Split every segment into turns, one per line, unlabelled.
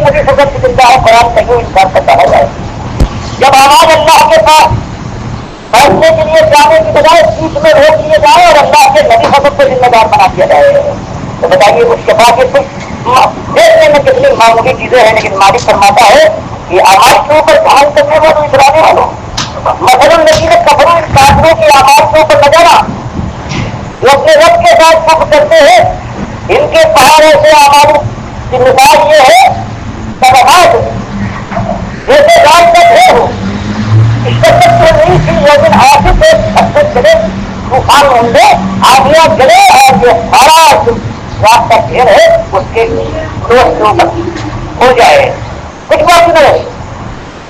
نبی فضل کی زندہ ہے قرآن کہیں انکار کرتا ہے. جب آواز اللہ کے پاس بیٹھنے کے لیے جانے کی بجائے بیچ میں روک لیے جائے اور اللہ کے نبی فضل کو ذمہ دار بنا دیا جائے تو بتائیے اس کے بعد یہ دیکھنے میں کتنی معمولی چیزیں ہیں لیکن مالک فرماتا ہے کہ آواز کے اوپر دھیان کرنے والوں اترانے والوں مثلاً نبی کپڑوں ان کافروں کی آواز کے اوپر نظر جو اپنے رب کے ساتھ سب کرتے ہیں ان کے پہاڑوں سے آواز کی مثال یہ ہے سبحات جیسے رات کا ڈھیر ہو شدت تو نہیں تھی لیکن آگے سے شدت چلے طوفان ہوں آگیاں چلے اور جو سارا رات کا ڈھیر ہے اس کے دوستوں تک ہو جائے کچھ بات نہ رہے.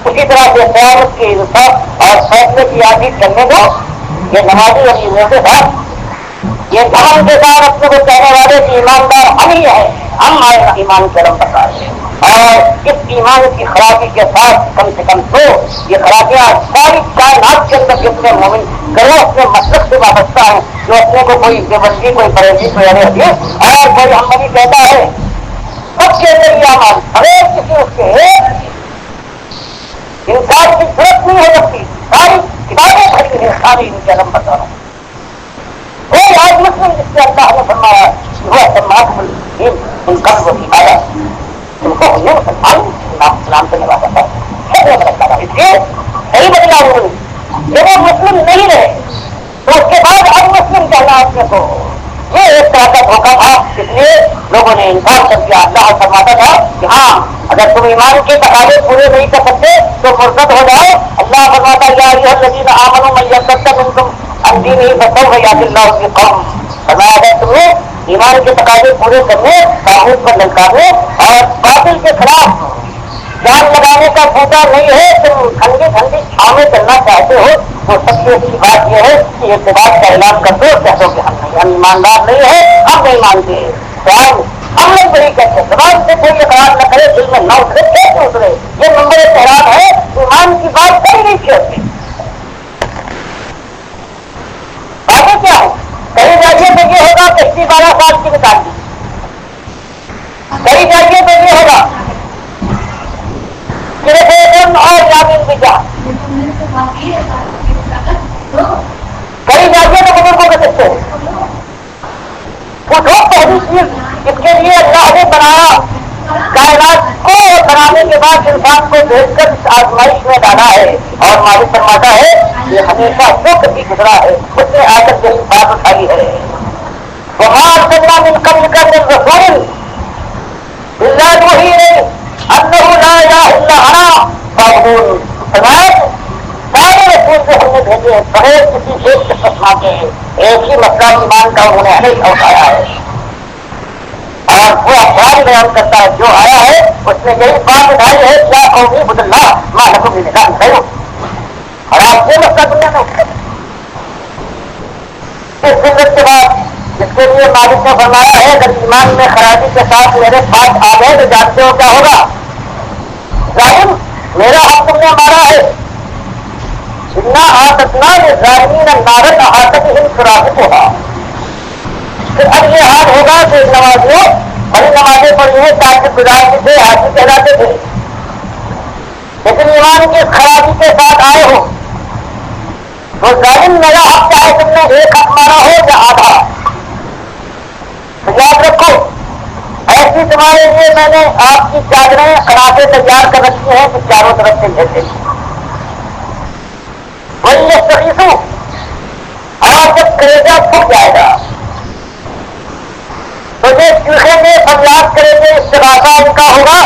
اسی طرح سے قیامت کی انصاف اور فیصلے کی آگی کرنے کو یہ نمازی عزیزوں کے ساتھ یہ دھرم کے ساتھ اپنے کو کہنے والے کہ ایماندار ہم ہی ہیں ہم ایمان کے رم بتا رہے ہیں اور اس ایمان کی خرابی کے ساتھ کم سے کم تو یہ خرابیاں ساری کائنات کے اندر جتنے مومن کرو اپنے مسلک سے وابستہ ہیں جو اپنے کو کوئی دیوبندی کوئی پریزی کوئی حدیث اور کوئی ہماری کہتا ہے سب کے اندر یہ امان ہر کسی اس کے انسان کی ضرورت نہیں ہو سکتی ساری کتابیں کھڑی ہیں ساری ان کے علم بتا رہا ہوں. کوئی آج مسلم جس سے اللہ نے فرمایا وہ سماج ان کا وہ آیا ان کو مسلمان سلام کرنے والا تھا اس لیے صحیح بدلا ہوئی جب وہ مسلم نہیں رہے تو اس کے بعد اب مسلم کہنا اپنے کو یہ ایک طرح کا دھوکہ تھا. اس لیے لوگوں نے انکار کر دیا. اللہ فرماتا تھا کہ ہاں اگر تم ایمان کے تقاضے پورے نہیں کر سکتے تو مرتد ہو جاؤ. اللہ فرماتا یا ایھا الذین آمنوا من یرتد منکم عن دینہ فسوف یأتی اللہ بقوم. فرمایا اگر تمہیں ایمان کے تقاضے پورے کرنے طاغوت پر للکارنے اور باطل کے خلاف جان لگانے کا سوچا نہیں ہے تم ٹھنڈی ٹھنڈی چھاؤں میں چلنا چاہتے ہو تو سب سے اچھی بات یہ ہے کہ ارتداد کا اعلان کر دو کہہ دو کہ ہم ایماندار نہیں ہے ہم نہیں مانتے. ہم لوگ وہی کہتے ہیں زبان سے کوئی اقرار نہ کرے دل میں نہ اترے کیسے اترے یہ نمبر احرام ہے. ایمان کی بات کہیں نہیں چھیڑتے. آگے کیا ہے کہیں جائیے تو یہ ہوگا کہ 12 سال کی نکال دی کہیں جائیے تو یہ ہوگا اور جامین بھی کیا کہیں جائیے تو بزرگوں کے سکتے ہیں اٹھو پہلی چیز اس کے لیے اللہ نے بنایا کائنات کو بنانے کے بعد انسان کو بھیج کر اس آزمائش میں ڈالا ہے اور مالک فرماتا ہے یہ ہمیشہ جو کبھی گزرا ہے اس نے آ کر کے بات اٹھائی ہے. بہار کرنا مل کر رسول اللہ وہی ہے انہ لا الہ الا انا فاعبدون. سارے رسول جو ہم نے بھیجے ہیں بغیر کسی ایک استثناء کے ایک ہی مسئلہ ایمان کا انہوں نے ہمیشہ اٹھایا ہے اور وہ افراد بیان کرتا ہے جو آیا ہے اس نے یہی بات اٹھائی ہے کیا قومی عبد اللہ ما لکم من الہ غیرہ. اور آپ یہ مسئلہ دنیا میں اٹھتے اس ضرورت کے بعد جس کے لیے مالک نے فرمایا ہے اگر ایمان میں خرابی کے ساتھ میرے پاس آ گئے تو جانتے ہو کیا ہوگا. ظالم میرا حق تم نے مارا ہے اتنا آتنا یہ ظالمین نارت احاطتہم سرادقھا. اب یہ حال ہوگا کہ نمازیوں بڑی نمازیں پڑھی ہیں تاکہ گزارتے تھے حاجی کہلاتے تھے لیکن ایمان کی خرابی کے ساتھ آئے ہو تو ظالم میرا حق چاہے تم نے ایک حق مارا ہو یا آدھا تو یاد رکھو ایسی تمہارے لیے میں نے آپ کی چادریں خرابے تیار کر رکھی ہیں کہ چاروں طرف سے گھیرتے وہی استغیثوا اور جب کلیجہ پھٹ جائے گا تو یہ چیخیں گے فریاد کریں گے استغاثہ ان کا ہوگا.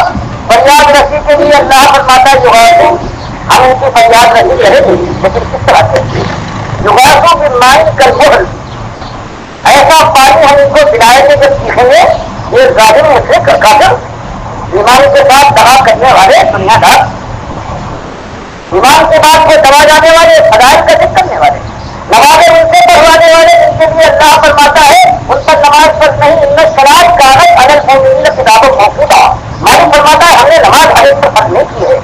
فریاد رسی کے لیے اللہ فرماتا ہے ہم ان کی فریاد رسی کریں گے لیکن کس طرح سے یغاثوا بالماء کالمہل ایسا پانی ہم ان کو پلائیں گے جب چیخیں گے یہ ظالم مشرک کافر ایمان کے ساتھ دوا کرنے والے دنیا دار ایمان کے بعد وہ دوا جانے والے فضائل کا ذکر کرنے والے نمازیں ان سے پڑھوانے والے ان کے لیے اللہ فرماتا ہے ان پر نماز پر نہیں ان میں شرائط کاغذ اگر مومنین کتابوں موجود تھا. مالک فرماتا ہے ہم نے نماز ہر ایک پر فرض نہیں کی ہے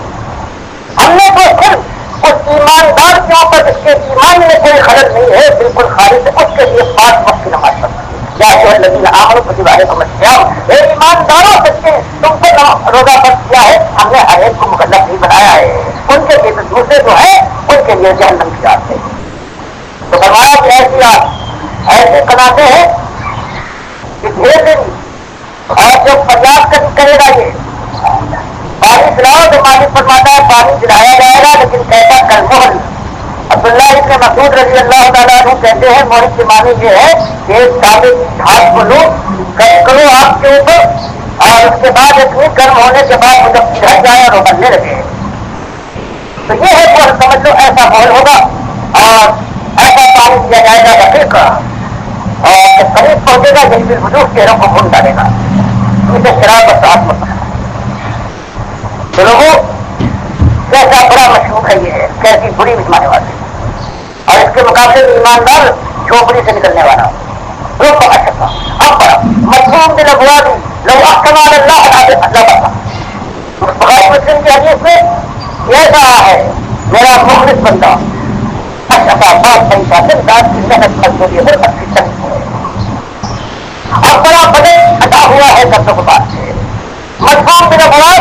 ہم نے تو صرف اس ایماندار کے اوپر اس کے ایمان میں کوئی خلل نہیں ہے بالکل خالص اس کے لیے 5 وقت کی نماز پڑھنا یا الذین آمنوا کتب علیکم الصیام، اے ایمانداروں سچے تم سے روزہ فرض کیا ہے، ہم نے ہر ایک کو مکلف نہیں بنایا ہے، ان کے لیے دوسرے جو ہیں ان کے لیے جہنم کی آگ ہے۔ تو فرمایا کہ ایسی آگ ایسے بناتے ہیں کہ ڈھیر دن اور جو فریاد کرے گا یہ پانی پلاؤ تو مالک فرماتا ہے پانی پلایا جائے گا لیکن کیسا کلمہل۔ عبداللہ ابن مسعود رضی اللہ تعالیٰ عنہ کہتے ہیں مورد کی معنی یہ ہے کہ ایک ثابت ہاتھ کو لو کرو آپ کے اوپر اور اس کے بعد اتنی گرم ہونے کے بعد وہ جب پھر جائے اور وہ بننے لگے، تو یہ ہے کہ سمجھ لو ایسا ماحول ہوگا اور ایسا پانی دیا جائے گا رفیق کا اور قریب پہنچے گا جس بھی وجود چہروں کو بھون ڈالے گا، اسے شراب اور ساتھ مت تو لوگوں کیسا بڑا مشہور ہے یہ کیسی بری بجمانے والے، اور اس کے مقابلے میں ایماندار جھوپڑی سے نکلنے والا روپ اشفا اب بڑا مشہور دل ابوا بھی لوگ احکمال اللہ بخاری مسلم کی حدیث میں یہ کہا ہے میرا مخلص بندہ اشفا بہت صحیح شاطر داد کی محنت مزدوری ہے اب بڑا بجٹ ہٹا ہوا ہے سب کے پاس سے مشہور دل ابوا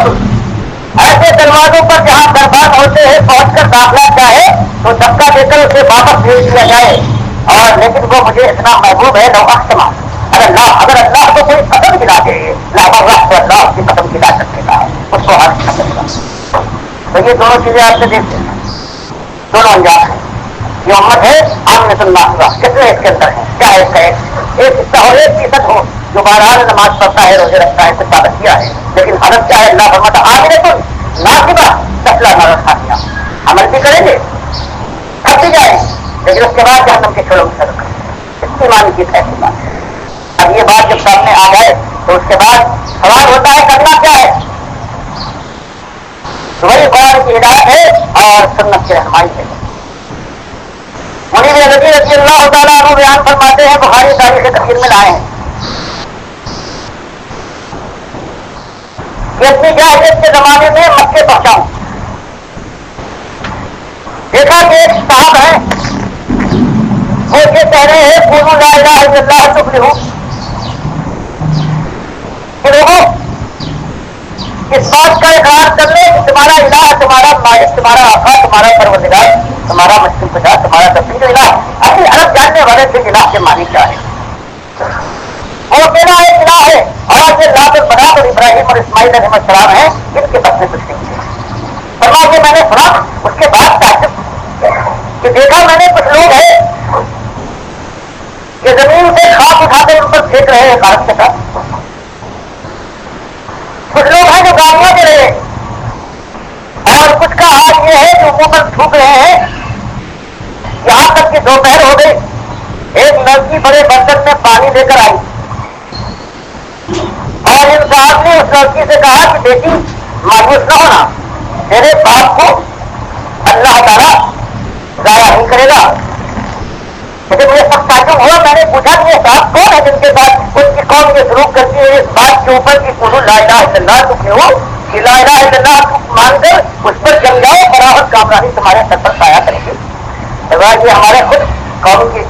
ایسے دروازوں پر جہاں دربار ہوتے ہیں پہنچ کر داخلہ چاہے تو دھکا دے کر اسے واپس بھیج دیا جائے، اور لیکن وہ مجھے اتنا محبوب ہے لو اختما اگر اللہ کو کوئی قدم گلا دے لاپرواہ تو اللہ اس کی قدم گلا سکے گا، اس کو ہر سکے گا۔ تو یہ دونوں چیزیں آپ سے دیکھتے ہیں، دونوں انجام ہیں۔ یہ امت ہے آمنۃ اللہ کتنے اس کے اندر ہیں، کیا ہے اس کا ایک حصہ ہو ایک فیصد ہو جو بہرحال نماز پڑھتا ہے روزے رکھتا ہے کچھ عادت کیا ہے، لیکن حالت کیا ہے اللہ فرماتا عاملۃ ناصبہ تصلیٰ نارا خاصیہ، عمل بھی کریں گے کر بھی جائیں لیکن اس کے بعد جہنم کے چھوڑوں میں سرک اتنی معنی کی ایسی بات ہے۔ اب یہ بات جب سامنے آ جائے تو اس کے بعد سوال ہوتا ہے کرنا کیا ہے، تو وہی قرآن کی ہدایت ہے اور سنت کی رہنمائی ہے۔ منیر رضی اللہ تعالیٰ عنہ بیان فرماتے ہیں بخاری تاریخ کثیر میں لائے ہیں کہ اپنی جاہلیت کے زمانے میں مکے پہنچاؤں، دیکھا کہ ایک صاحب ہے وہ یہ کہہ رہے ہیں قولوا لا الہ الا اللہ تفلحوا کہ لوگوں اس بات کا اقرار کر لو کہ تمہارا الہ تمہارا مالک تمہارا آقا تمہارا پروردگار تمہارا مشکل کشا تمہارا تفصیل الہ اپنی عرب جاننے والے تھے الہ کے معنی کیا ہے، وہ اکیلا ایک الہ ہے اور یہ ذات البنات اور ابراہیم اور اسماعیل علیہ السلام ہیں جن کے بس میں کچھ نہیں ہے۔ فرمایا کہ میں نے سنا اس کے بعد تعجب کہ دیکھا میں نے کچھ لوگ ہیں کہ زمین سے خاک اٹھا کر ان پر پھینک رہے ہیں غارت کے ساتھ، کچھ لوگ ہیں جو گالیاں دے رہے ہیں اور کچھ کا حال یہ ہے جو منہ پر تھوک رہے ہیں، یہاں تک کہ دوپہر ہو گئی ایک لڑکی بڑے برتن میں پانی لے کر آئی اور ان صاحب نے اس لڑکی سے کہا کہ بیٹی مایوس نہ ہونا، تیرے باپ کو اللہ تعالیٰ ضائع نہیں کرے گا۔ لیکن مجھے سخت تعجب ہوا، میں نے پوچھا کہ یہ صاحب کون ہے جن کے ساتھ ان کی قوم یہ سلوک کرتی ہے اس بات کے اوپر کہ قولوا لا الہ الا اللہ تفلحوا کہ لا الہ الا اللہ مان کر اس پر جم جاؤ فراغت کامرانی تمہارے سر پر پایا کریں گے۔ یہ ہمارے خود قوم کی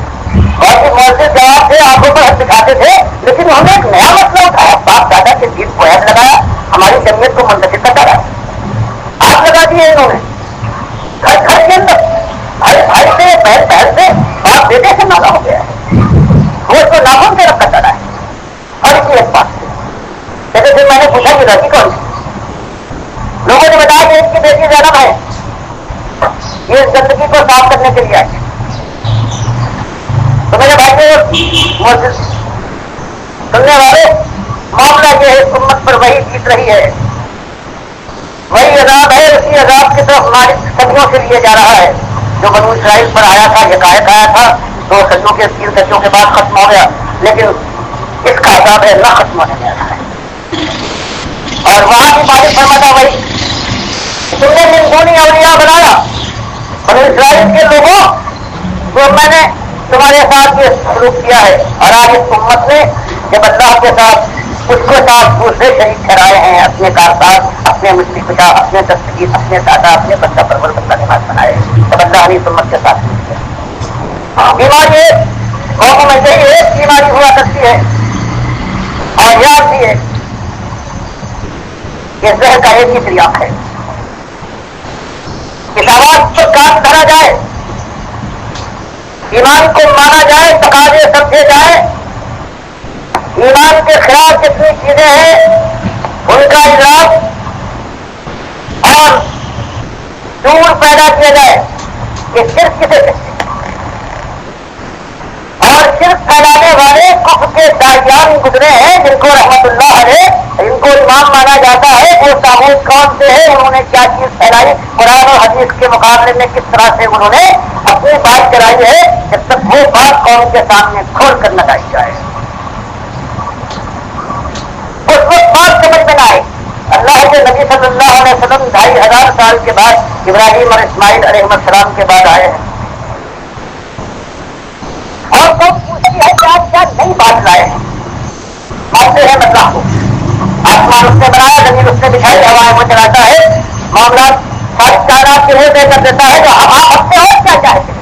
بہت ہی معزز جواب تھے، آنکھوں پر ہاتھ دکھاتے تھے، لیکن انہوں نے ایک نیا مسئلہ اٹھایا، باپ دادا کے دین کو عیب لگایا، ہماری جمعیت کو منتقل کرتا رہا، آگ لگا دیے انہوں نے گھر گھر کے اندر بھائی بھائی سے بہن بہن سے باپ بیٹے سے نالا ہو گیا ہے، وہ اس کو ناخن سے رکھا چلا ہے ہر کی ایک بات سے۔ جیسے پھر میں نے پوچھا کہ لڑکی کون سی، لوگوں نے بتایا کہ اس کی بیٹی زینب ہے، یہ اس گندگی کو صاف کرنے کے لیے آئی۔ تو میرے بھائی سننے والے معاملہ یہ ہے امت پر وہی بیت رہی ہے، وہی عذاب ہے، اسی عذاب کی طرف مالک صدیوں سے لیے جا رہا ہے جو بنو اسرائیل پر آیا تھا، حکایت آیا تھا، 2 صدیوں کے 3 صدیوں کے بعد ختم ہو گیا، لیکن اس کا عذاب ہے نہ ختم ہونے میں آتا ہے۔ اور وہاں بھی مالک فرماتا وہی تم نے من دونی اولیاء بنایا بنو اسرائیل کے لوگوں تو میں نے تمہارے ساتھ یہ سلوک کیا ہے، اور آج اس امت نے جب اللہ کے ساتھ اس کو ساتھ دوسرے شریک ٹھہرائے ہیں، اپنے کارساز اپنے مشکل کشا اپنے دستگیر اپنے دادا اپنے بچہ پرور بندہ نماز بنائے، تب اللہ نے اس امت کے ساتھ بیمار یہ قوموں میں یہی ایک بیماری ہوا کرتی ہے اور یاد بھی ہے کہ زہر کا ایک ہی طریقہ ہے کہ آواز پر کام دھرا جائے، ایمان کو مانا جائے، تقاضے سمجھے جائے، ایمان کے خلاف جتنی چیزیں ہیں ان کا اجلاس اور دور پیدا کیا جائے کہ صرف کسے کہتے ہیں، اور صرف پھیلانے والے کفر کے داعیان گزرے ہیں جن کو رحمت اللہ علیہ ان کو امام مانا جاتا ہے، وہ تابوت کون سے ہے، انہوں نے کیا چیز پھیلائی، قرآن اور حدیث کے مقابلے میں کس طرح سے انہوں نے اپنی بات کرائی ہے، جب تک وہ بات قوم کے سامنے کھول کر لگائی جائے اس وقت بات سمجھ میں نہ آئے۔ اللہ کے نبی صلی اللہ علیہ وسلم 2500 سال کے بعد ابراہیم اور اسماعیل علیہ السلام کے بعد آئے ہیں اور تو پوچھتی ہے کہ آپ کیا نئی بات لائے ہیں، مانتے ہیں اللہ کو، آسمان اس نے بنایا، زمین اس نے بچھائی، ہوائیں وہ چلاتا ہے، معاملات ساری کائنات کے وہ طے کر دیتا ہے، جو آپ اپنے اور کیا چاہتے ہیں۔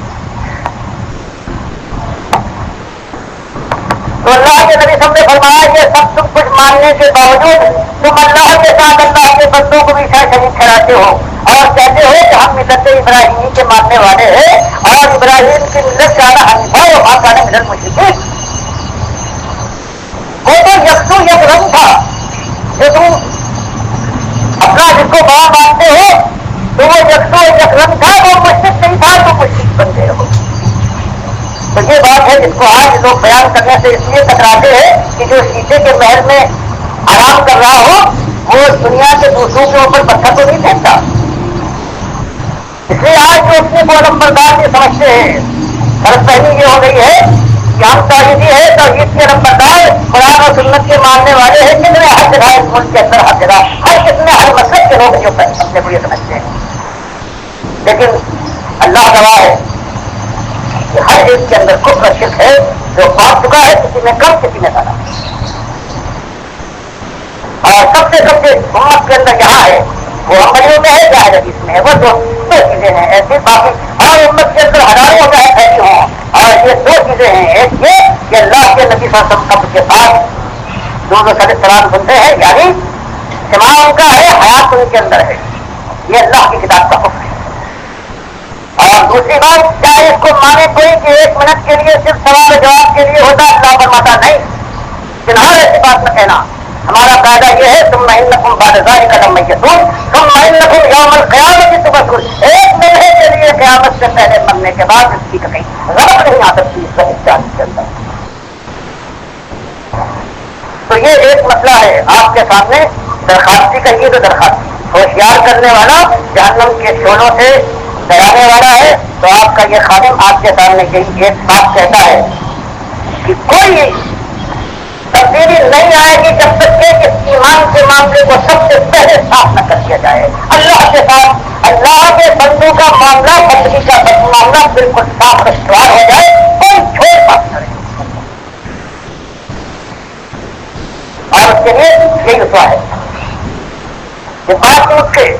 تو اللہ کے نبی صلی اللہ علیہ وسلم نے فرمایا کہ سب تم کچھ ماننے کے باوجود تم اللہ کے ساتھ اللہ کے بندوں کو بھی شریک ٹھہراتے ہو اور کہتے ہو کہ ہم ملت ابراہیمی کے ماننے والے ہیں اور ابراہیم کی ملت زیادہ حنیفہ اور وہاں کا ملت مشرکین۔ وہ تو یکسو یک رنگ تھا، جو تم اپنا جس کو بڑا مانتے ہو تو وہ یکسو یک رنگ تھا، وہ مشرک نہیں تھا، تو مشرک بن گئے ہو۔ تو یہ بات ہے جس کو آج لوگ بیان کرنے سے اس لیے کتراتے ہیں کہ جو شیشے کے محل میں آرام کر رہا ہو وہ دنیا کے دوسروں کے اوپر پتھر تو نہیں پھینکتا، اس لیے آج جو اپنے کو نمبردار یہ سمجھتے ہیں، غلط فہمی یہ ہو گئی ہے کہ ہم توحیدی ہے، توحید کے نمبردار قرآن اور سنت کے ماننے والے ہیں، کتنے ہر جگہ اس ملک کے اندر ہر جگہ ہر کتنے ہر مسلک کے لوگ جو اپنے کو یہ سمجھتے ہیں، لیکن اللہ گواہ ہے کہ ہر ایک کے اندر کفر اور شرک ہے جو پاک چکا ہے، کسی میں کم کسی میں زیادہ، اور سب سے امت کے اندر یہاں ہے وہ عملیوں میں ہے، جاہل حدیث میں ہے، وہ دو چیزیں ہیں ایسی، باقی اور امت کے اندر ہزاروں چاہے پھیلی ہوں، اور یہ دو چیزیں ہیں، ایک یہ کہ اللہ کے نبی صلی اللہ علیہ وسلم کے ساتھ جو سلام سنتے ہیں، یعنی سماع ان کا ہے، حیات ان کے اندر ہے، یہ اللہ کی کتاب کا حکم ہے۔ اور دوسری بات، چاہے اس کو مانے کوئی کہ 1 منٹ کے لیے صرف سوال و جواب کے لیے ہوتا، اللہ فرماتا نہیں، فلحال ایسی بات میں کہنا ہمارا فائدہ یہ ہے، تم انکم بعد ذلک لمیتون ثم انکم یوم القیامۃ تبعثون، 1 مہینے کے لیے قیامت سے پہلے مرنے کے بعد اس کی کہیں غلط نہیں آ سکتی اس وقت کے اندر۔ تو یہ ایک مسئلہ ہے آپ کے سامنے، درخواستی کہیے تو درخواست ہوشیار کرنے والا، جہنم کے شعلوں سے ڈرانے والا ہے، تو آپ کا یہ خادم آپ کے سامنے یہی ایک بات کہتا ہے کہ کوئی تبدیلی نہیں آئے گی جب تک کہ اس ایمان کے معاملے کو سب سے پہلے صاف نہ کر دیا جائے۔ اللہ کے ساتھ اللہ کے بندوں کا معاملہ، بندگی کا معاملہ بالکل صاف رشتوار ہو جائے، کوئی چھوڑ بات کرے، اور اس کے لیے یہی رسوا ہے کہ بات اٹھ کے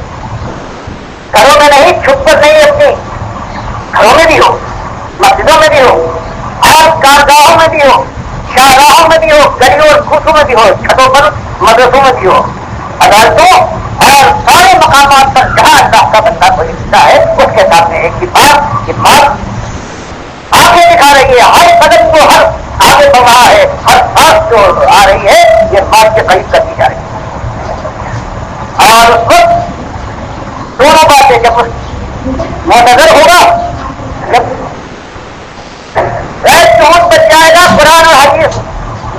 گھروں میں نہیں، چھپ کر نہیں، اپنی گھروں میں بھی ہو، مسجدوں میں بھی ہو، اور کارگاہوں میں بھی ہو، شاہراہوں میں بھی ہو، گلیوں اور کوچوں میں بھی ہو، چھتوں پر مدرسوں میں بھی ہو، عدالتوں اور سارے مقامات پر جہاں اللہ کا بندہ کوئی حصہ ہے، اس کے سامنے ایک ہی بات، یہ بات آگے دکھا رہی ہے، ہر قدم کو ہر آگے بڑھ رہا ہے، ہر بات جو آ رہی ہے یہ بات کے قریب کر دی جا رہی ہے، اور اس کو دونوں باتیں جب منتظر ہوگا، جب شہود بچ جائے گا، قرآن اور حدیث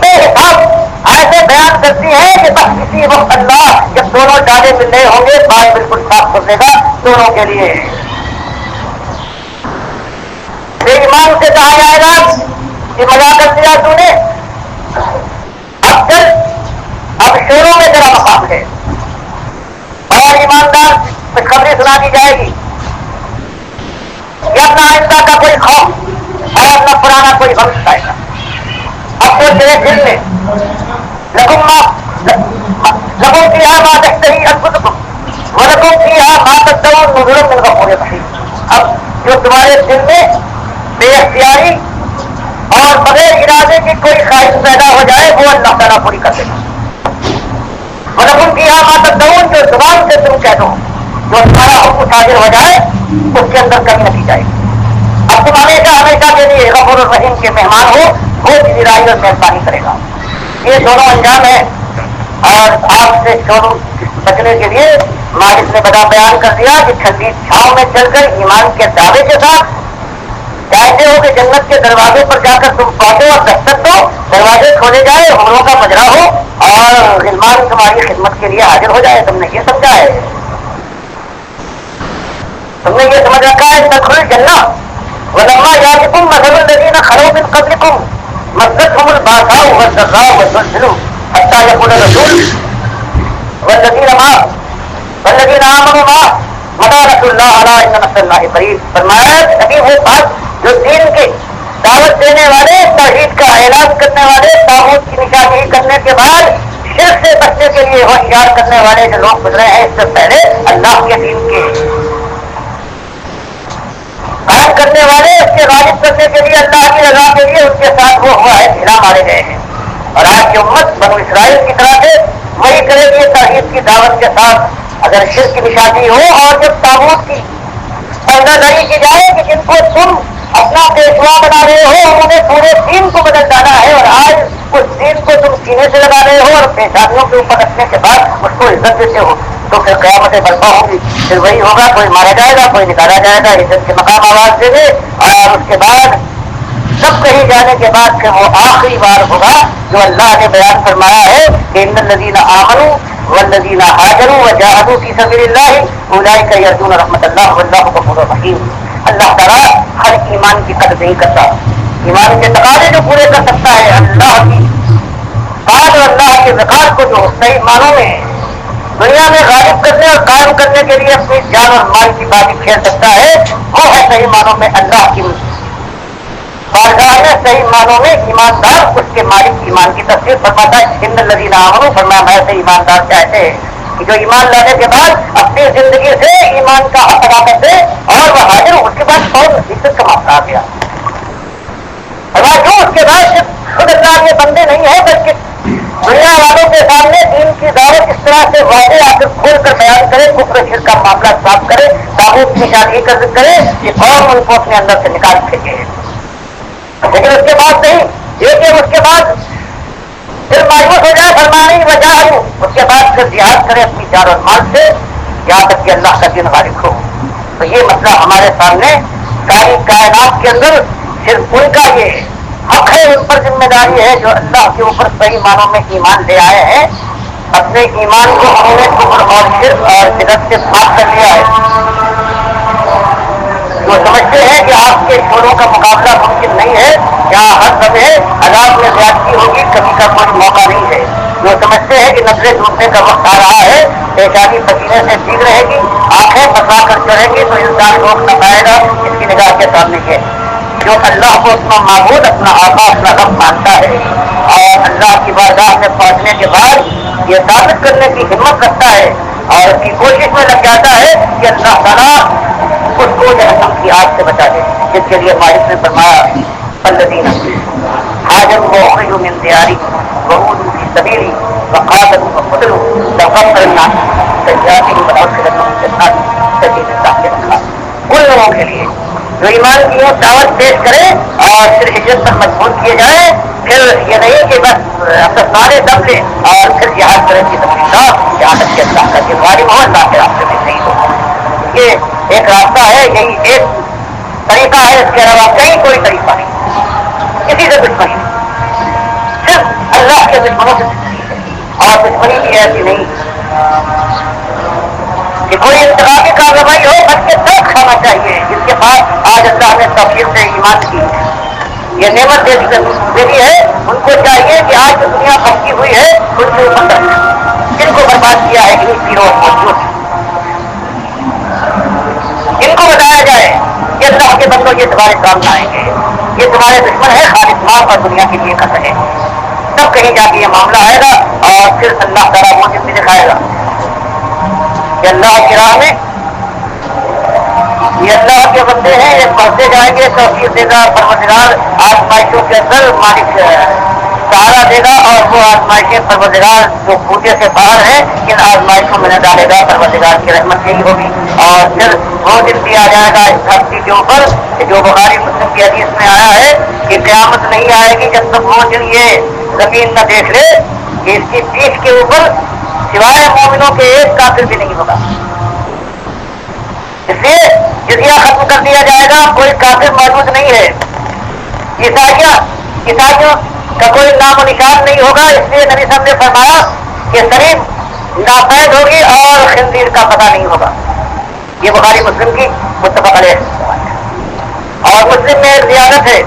بے حساب ایسے بیان کرتی ہیں کہ بس اسی وقت اللہ جب دونوں ڈالے مل رہے ہوں گے، بات بالکل صاف کر دے گا دونوں کے لیے۔ بے ایمان سے کہا جائے گا کہ مذاق کر دیا تو نے، اب چل، اب شوروں میں تیرا مقام ہے، اور ایماندار خوشخبری سنا دی جائے گی یا نہ آئندہ کا کوئی خوف اور نہ پرانا کوئی غم آئے گا۔ اب تو تیرے دل میں لگوں کی یہاں بات صحیح انفسکم ولکم فیہا ما تدعون نزلا من غفور رحیم۔ اب جو تمہارے دل میں بے اختیاری اور بغیر ارادے کی کوئی خواہش پیدا ہو جائے وہ اللہ تعالیٰ پوری کر دے گا. مطلب ان کی یہاں ماتدون جو زبان سے تم کہہ دو جو تمہارا حکم صادر ہو جائے اس کے اندر کمی نہیں جائے گی. اب تم ہمیشہ ہمیشہ کے لیے غفور الرحیم کے مہمان ہو وہ جزیرائی اور مہربانی کرے گا. یہ دونوں انجام ہیں. اور آپ سے شروع بچنے کے لیے مالک نے بڑا بیان کر دیا کہ ٹھنڈی چھاؤں میں چل کر ایمان کے دعوے کے ساتھ چاہتے ہو کہ جنت کے دروازے پر جا کر تم پہنچو اور دستک دو, دروازے کھولے جائے, عمروں کا مجرا ہو اور غلمان تمہاری خدمت کے لیے حاضر ہو جائے. تم نے یہ سمجھا ہے, تم نے یہ سمجھ رکھا ہے تدخل الجنہ ولما یاتکم مثل الذین خلوا من قبلکم مستهم الباساء والضراء وزلزلوا حتى يقول الرسول والذین آمنوا معه متى نصر اللہ الا ان نصر اللہ قریب. فرمایا نبی وہ بات جو دین کے دعوت دینے والے, توحید کا اعلان کرنے والے, طاغوت کی نشاندہی کرنے کے بعد شرک سے بچنے کے لیے ہوشیار کرنے والے جو لوگ گزرے ہیں اس سے پہلے اللہ کے دین کے قائم کرنے والے, اس کے غالب کرنے کے لیے, اللہ کی رضا کے لیے ان کے ساتھ وہ ہوا ہے ڈھیلا مارے گئے ہیں. اور آج کی امت بنو اسرائیل کی طرح سے وہی کرے گی توحید کی دعوت کے ساتھ اگر شرک کی نشانی ہو اور جب طاغوت کی پردہ داری کی جائے کہ جن کو تم اپنا پیشوا بنا رہے ہو انہوں نے پورے دین کو بدل ڈالا ہے اور آج اس دین کو تم سینے سے لگا رہے ہو اور پیشانیوں کے اوپر رکھنے کے بعد اس کو عزت دیتے ہو تو پھر قیامتیں برپا ہوں گی. پھر وہی ہوگا, کوئی مارا جائے گا, کوئی نکالا جائے گا, عزت کے مقام آواز دے دے اور اس کے بعد سب کہیں جانے کے بعد پھر وہ آخری بار ہوگا جو اللہ نے بیان فرمایا ہے کہ ان الذین آمنوا والذین ہاجروا وجاہدوا فی سبیل اللہ اولئک یرجون رحمت اللہ واللہ غفور رحیم. اللہ تعالیٰ ہر ایمان کی قدر نہیں کرتا, ایمان کے تقاضے جو پورے کر سکتا ہے اللہ کی بات اور اللہ کے وقار کو جو صحیح معنوں میں دنیا میں غالب کرنے اور قائم کرنے کے لیے اپنی جان اور مال کی بازی کھیل سکتا ہے وہ ہے صحیح معنوں میں اللہ کی بارگاہ میں صحیح معنوں میں ایماندار. اس کے مالک ایمان کی تفسیر فرماتا ہے ان الذین آمنوا, فرمایا میں سے ایماندار چاہتے ہیں کہ جو ایمان لانے کے بعد اپنی زندگی سے ایمان کا حق ادا کرتے اور وہ حاضر ہو. اس کے بعد اور عزت کا معاملہ آ گیا. اس کے بعد صرف خود اللہ کے بندے نہیں ہیں بلکہ دنیا والوں کے سامنے دین کی دعوت اس طرح سے واضح آ کر کھول کر بیان کرے, کفر شرک کا معاملہ صاف کرے, طاغوت کی نشاندہی کرے کہ اور ان کو اپنے اندر سے نکال پھینکے. لیکن اس کے بعد نہیں یہ کہ اس کے بعد پھر مایوس ہو جائے فرمانے کی وجہ ہوں, اس کے بعد پھر جہاد کرے اپنی جان اور مال سے یہاں تک کہ اللہ کا دین غالب ہو. تو یہ مسئلہ ہمارے سامنے ساری کائنات کے اندر صرف ان کا یہ حق ہے, ان پر ذمہ داری ہے جو اللہ کے اوپر صحیح معنوں میں ایمان لے آئے ہیں. اپنے ایمان کو انہوں نے کفر اور شرک اور بدعت سے پاک کر لیا ہے. وہ سمجھتے ہیں کہ آپ کے شوروں کا مقابلہ ممکن نہیں ہے, یہاں ہر سمے عذاب میں زیادتی ہوگی, کمی کا کوئی موقع نہیں ہے. وہ سمجھتے ہیں کہ نظریں ٹوٹنے کا وقت آ رہا ہے, پیشانی پسینے سے بھیگ رہے گی, آنکھیں پسا کر چڑھیں گی تو انسان روک نہ پائے گا. اس کی نگاہ کے سامنے ہے جو اللہ کو اپنا معبود, اپنا آقا, اپنا رب مانتا ہے اور اللہ کی بارگاہ میں پہنچنے کے بعد یہ ثابت کرنے کی ہمت رکھتا ہے اور اس کی کوشش میں لگ جاتا ہے کہ اللہ تعالیٰ اس کو جہنم کی آگ سے بچا دے. جس کے لیے مالک نے فرمایا الذین ہاجروا واخرجوا من دیارہم وأوذوا فی سبیلی وقاتلوا وقتلوا لأکفرن عنہم سیئاتہم ولأدخلنہم جنات تجری من تحتہا الانہار. ان لوگوں کے لیے جو ایمان کی دعوت پیش کرے اور پھر ہجرت پر مجبور کیے جائیں, پھر یہ نہیں کہ بس اپنے سارے دم لیں اور پھر جہاد کریں کی تفصیلات یہاں تک کہ اللہ کا دین غالب ہو, اللہ کے راستے میں شہید ہو. یہ ایک راستہ ہے, یہی ایک طریقہ ہے, اس کے علاوہ کہیں کوئی طریقہ نہیں. کسی سے دشمنی نہیں, صرف اللہ کے دشمنوں سے دشمنی ہے اور دشمنی کی ایسی نہیں کہ کوئی انتخابی کارروائی ہو, بلکہ درد کھانا چاہیے. جس کے پاس آج اللہ نے توفیق سے ایمان کی یہ نعمت دے دی ہے, ان کو چاہیے کہ آج جو دنیا پھنسی ہوئی ہے ان کے اوپر جن کو برباد کیا ہے انہیں پیروں موجود, ان کو بتایا جائے کہ اللہ کے بندوں یہ تمہارے کام نہ آئیں گے, یہ تمہارے دشمن ہے, خالص ماں اور دنیا کے لیے قتل ہے. تب کہیں جا کے یہ معاملہ آئے گا اور پھر اللہ تعالیٰ وہ زندگی دکھائے گا کہ اللہ کی راہ میں یہ اللہ کے بندے ہیں، یہ پڑھتے جائیں گے توفیق دے گا پروردگار، آزمائشوں کے اندر مالک سہارا دے گا، اور وہ آزمائشیں پروردگار جو پوجے سے باہر ہیں ان آزمائشوں میں نہ ڈالے گا، پروردگار کی رحمت یہی ہوگی۔ اور پھر وہ دن بھی آ جائے گا اس دھرتی کے اوپر جو بخاری مسلم کی حدیث میں آیا ہے کہ قیامت نہیں آئے گی جب تک وہ دن یہ زمین نہ دیکھ لے کہ اس کی پیٹھ کے اوپر سوائے مومنوں کے ایک کافر بھی نہیں ہوگا۔ اس لیے جزیہ ختم کر دیا جائے گا، کوئی کافر موجود نہیں ہے، عیسائیوں کا کوئی نام و نشان نہیں ہوگا۔ اس لیے نبی صاحب نے فرمایا کہ شریف ناپید ہوگی اور خنزیر کا پتہ نہیں ہوگا۔ یہ بخاری مسلم کی متفق علیہ ہے۔ اور مسلم میں ایک زیادت ہے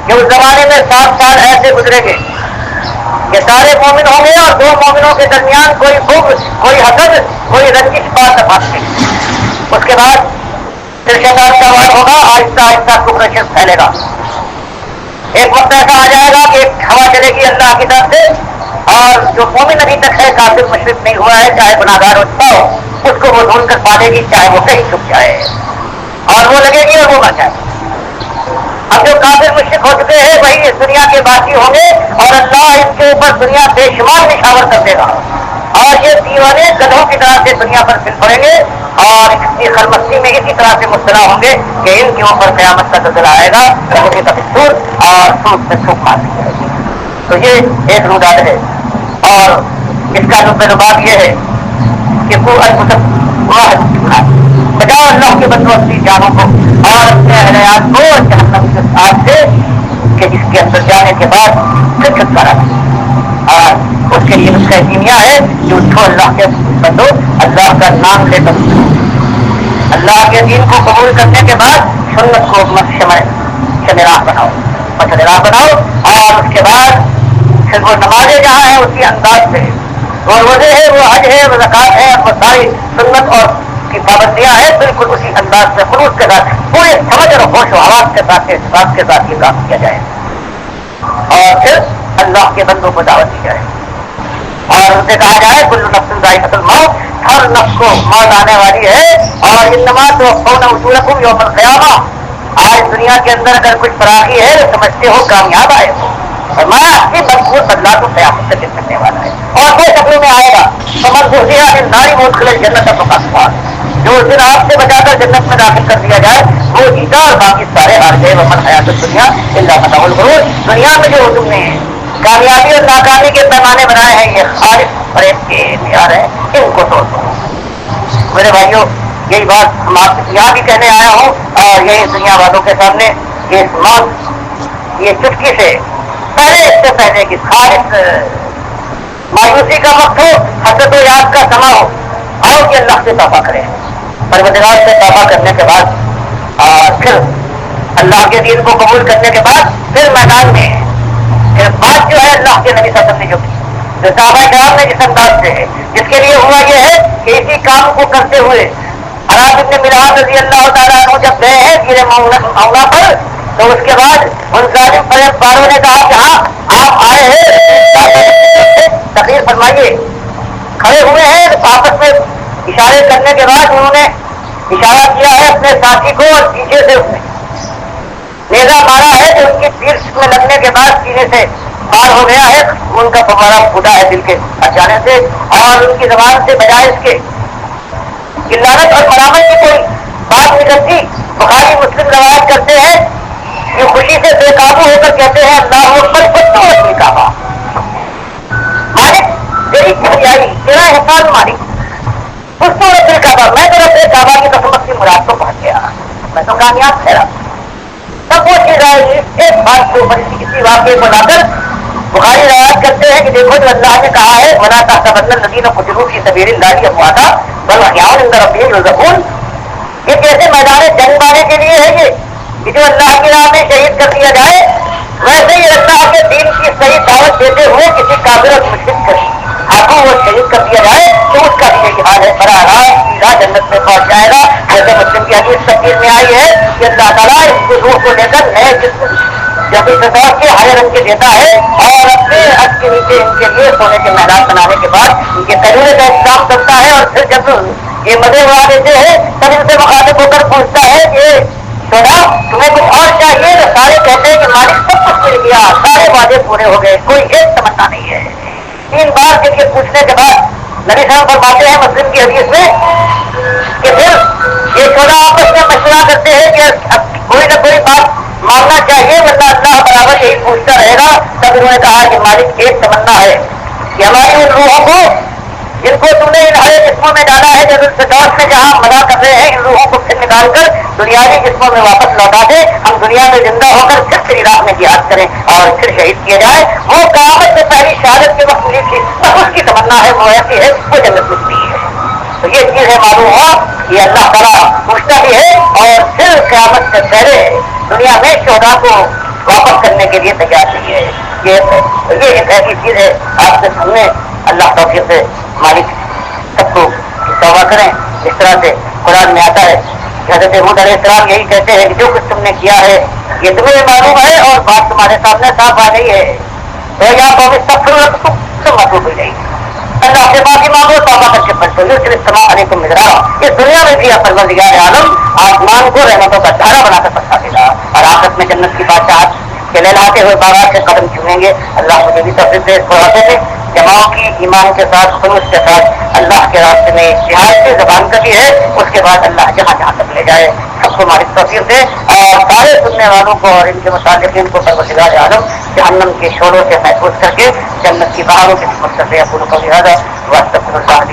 کہ اس زمانے میں 7 سال ایسے گزرے گے کہ سارے مومن ہوں گے اور دو مومنوں کے درمیان کوئی بغض، کوئی حسد، کوئی رنجش بات نہ پاتی۔ اس کے بعد پھر شیطان کا وار ہوگا، آہستہ آہستہ کفر شرک پھیلے گا۔ ایک وقت ایسا آ جائے گا کہ ایک ہوا چلے گی اللہ کی طرف سے، اور جو مومن ابھی تک ہے کافر مشرک نہیں ہوا ہے، چاہے گناہگار ہوتا ہو، اس کو وہ ڈھونڈ کر پالے گی، چاہے وہ کہیں چھپ جائے، اور وہ لگے گی اور وہ بچائے۔ اب جو کافر مشرک ہو چکے ہیں وہی اس دنیا کے باقی ہوں گے، اور اللہ ان کے اوپر دنیا بے شمار نشاور کر دے گا، اور یہ دیوانے گدھوں کی طرح سے دنیا پر پھر پڑیں گے اور خلمستی میں اسی طرح سے مبتلا ہوں گے کہ ان کے اوپر قیامت کا زلزلہ آئے گا، رہنے کا دستور اور سود سے چھوٹ مار دی جائے گی۔ تو یہ ایک روداد ہے، اور اس کا نبات یہ ہے کہ بجاؤ اللہ کے بندوں اپنی جانوں کو اور اپنے اہلیات کو جہنم کے ساتھ سے کہ جس کے اندر جانے کے بعد پھر چھٹکارا دے، اور اس کے لیے اس کا کیمیا ہے کہ اٹھو اللہ کے بندو، اللہ کا نام لے کر اللہ کے دین کو قبول کرنے کے بعد سنت کو شمراہ بناؤ، مشراہ بناؤ، اور اس کے بعد پھر وہ نمازیں جہاں ہیں اسی انداز سے، وہ روزے ہے، وہ حج ہے، وہ زکات ہے، وہ ساری سنت اور کی پابندیاں ہیں، بالکل اسی انداز سے خلوص کے ساتھ پورے سمجھ اور ہوش و حواس کے ساتھ احساس کے ساتھ یہ کام کیا جائے، اور پھر اللہ کے بندوں کو دعوت دی جائے، اور ان سے کہا جائے کل نفس ذائقۃ الموت، ہر نفس کو موت آنے والی ہے، اور انما توفون اجورکم یوم القیامہ۔ آج دنیا کے اندر اگر کچھ فراخی ہے تو سمجھتے ہو کامیاب آئے ہو، اور میں آپ کی مضبوط بدلا تو قیامت سے دل کرنے والا ہے، اور کوئی شکلوں میں آئے گا تو مضبوطیاں ناری مدخل جنت کا جو اس دن آپ سے بچا کر جنت میں داخل کر دیا جائے وہ جیتا، اور باقی سارے ہار گئے۔ ومن حیات الدنیا الا متاع الغرور۔ دنیا میں جو تم نے کامیابی اور ناکامی کے پیمانے بنائے ہیں یہ خالص فریب کے معیار ہیں، ان کو توڑ دو۔ میرے بھائیوں، یہی بات ہم آپ یہاں بھی کہنے آیا ہوں، اور یہی دنیا والوں کے سامنے کہ اس موت یہ چٹکی سے پہلے اس سے پہلے کہ خالص مایوسی کا وقت ہو، حسرت و یاد کا سما ہو، اور کہ اللہ سے توبہ کرے، پروردگار سے توبہ کرنے کے بعد پھر اللہ کے دین کو قبول کرنے کے بعد پھر میدان میں پھر بات جو ہے اللہ کے نبی صلی اللہ علیہ وسلم جو صحابہ کرام نے جس انداز سے ہے، جس کے لیے ہوا یہ ہے کہ اسی کام کو کرتے ہوئے عراق ابن ملحان رضی اللہ تعالیٰ عنہ جب گئے ہیں گرے مولا پر، تو اس کے بعد ان ظالم فریب کاروں نے کہا کہ ہاں آپ آئے ہیں تقریر فرمائیے، کھڑے ہوئے ہیں، آپس میں اشارے کرنے کے بعد انہوں نے اشارہ کیا ہے اپنے ساتھی کو، اور پیچھے سے اس نے نیزا مارا ہے جو ان کی پیٹھ میں لگنے کے بعد سینے سے پار ہو گیا ہے، ان کا فوارہ پھوٹا ہے دل کے اچانے سے، اور ان کی زبان سے بجائے اس کے لعنت اور ملامت کی کوئی بات نکلتی۔ بخاری مسلم روایت کرتے ہیں کہ خوشی سے بے قابو ہو کر کہتے ہیں اللہ اکبر فتح کعبہ، مالک تیری بھریائی، تیرا احسان مالک، خوبصورت کعبہ، میں تو رب کعبہ کی قسمت کی مراد کو پہنچ گیا، میں تو کامیاب ٹھہرا۔ تب وہ چیز آئے گی ایک بات کو کسی واقعے کو لا کر بخاری روایت کرتے ہیں کہ دیکھو جو اللہ نے کہا ہے ولا تحسبن الذین قتلوا فی سبیل اللہ امواتا بل احیاء عند ربہم یرزقون، یہ کیسے میدان جنگ والے کے لیے ہے یہ کہ جو اللہ کی راہ میں شہید کر دیا جائے، ویسے ہی اللہ کے دین کی صحیح دعوت دیتے ہوئے کسی کافر اور مشرک کے ہاتھوں وہ شہید کر دیا جائے تو اس کا بھی حال ہے، براہ راست سیدھا جنت میں پہنچ جائے گا۔ جیسے مسلم کی حدیث تفسیر میں آئی ہے کہ اللہ تعالیٰ اس روح کو لے کر نئے جسم جو کہ سطح کے ہرے رنگ کے دیتا ہے اور اپنے حد کے نیچے ان کے لیے سونے کے میدان بنانے کے بعد ان کے قبیلے کا انتظام کرتا ہے، اور پھر جب یہ مزے اڑا دیتے ہیں تب ان سے مخاطب ہو کر پوچھتا ہے کہ سونا تمہیں کچھ اور چاہیے؟ تو سارے کہتے ہیں کہ مالک سب کچھ مل گیا، سارے وعدے پورے ہو گئے، کوئی ایک تمنا نہیں ہے۔ 3 بار جن کے پوچھنے کے بعد نبی صاحب فرماتے ہیں مسلم کی حدیث میں کہ پھر یہ سونا آپس میں مشورہ کرتے ہیں کہ اب کوئی نہ کوئی بات ماننا چاہیے ورنہ اللہ برابر یہی پوچھتا رہے گا۔ تب انہوں نے کہا کہ مالک ایک تمنا ہے کہ ہماری ان روحوں کو جن کو تم نے ان ہرے جسموں میں ڈالا ہے، جب الفردوس میں جہاں مزہ کر رہے ہیں، ان روحوں کو پھر نکال کر دنیاوی جسموں میں واپس لوٹا دے، ہم دنیا میں زندہ ہو کر پھر تیری راہ میں جہاد کریں اور پھر شہید کیے جائیں۔ وہ قیامت سے پہلی شہادت کے وقت ملی تھی، بس اس کی تمنا ہے، وہ ایسی ہے وہ جنت ملتی ہے۔ تو یہ چیز ہے معلوم ہو، یہ اللہ تعالیٰ پوچھتا بھی ہے اور پھر قیامت سے پہلے دنیا میں شہداء کو واپس کرنے کے لیے تیار نہیں ہے۔ یہ ایک ایسی چیز ہے آپ سے سننے اللہ توفیق سے مالک سب کو توبہ کریں۔ اس طرح سے قرآن میں آتا ہے کہ حضرت ہود علیہ السلام یہی کہتے ہیں کہ جو کچھ تم نے کیا ہے یہ تمہیں معلوم ہے اور بات تمہارے سامنے صاف آ گئی ہے، تو یا قوم استغفروا ثم توبوا الیہ، اللہ سے معافی مانگو، توبہ کر کے پڑھو، یرسل السماء علیکم مدرارا، اس دنیا میں بھی پروردگار عالم آسمان کو رحمتوں کا دھارا بنا کر برسا دے گا، اور آخرت میں جنت کی بادشاہت کے لہلاتے ہوئے باغات سے قدم چومیں گے۔ اللہ مجھے بھی توفیق دے اس خلاصے سے جماعت کی ایمان کے ساتھ خلوص کے ساتھ اللہ کے راستے میں جہاد سے زبان کبھی ہے، اس کے بعد اللہ جہاں جہاں تک لے جائے، سب کو ہماری توفیق دے، اور سارے سننے والوں کو اور ان کے متعلقین کو پروردگار عالم جہنم کے شوروں سے محفوظ کر کے جنت کی بہاروں کے مقصد سے اپنے کو لہٰذا واستغفر اللہ